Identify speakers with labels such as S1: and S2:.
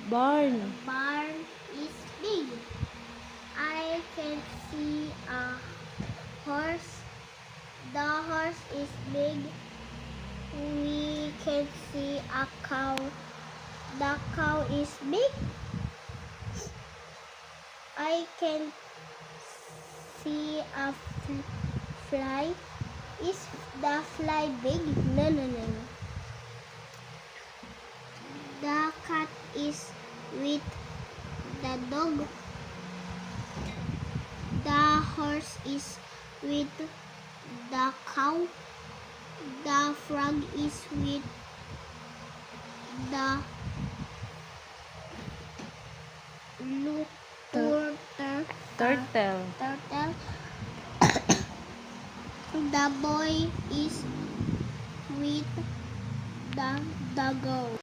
S1: Barn.
S2: Barn is big. I can see a horse. The horse is big. We can see a cow. The cow is big. I can see a fly. Is the fly big? No. The cat is with the dog. The horse is with the cow. The frog is with the
S1: Turtle.
S2: turtle. The boy is with the doggo.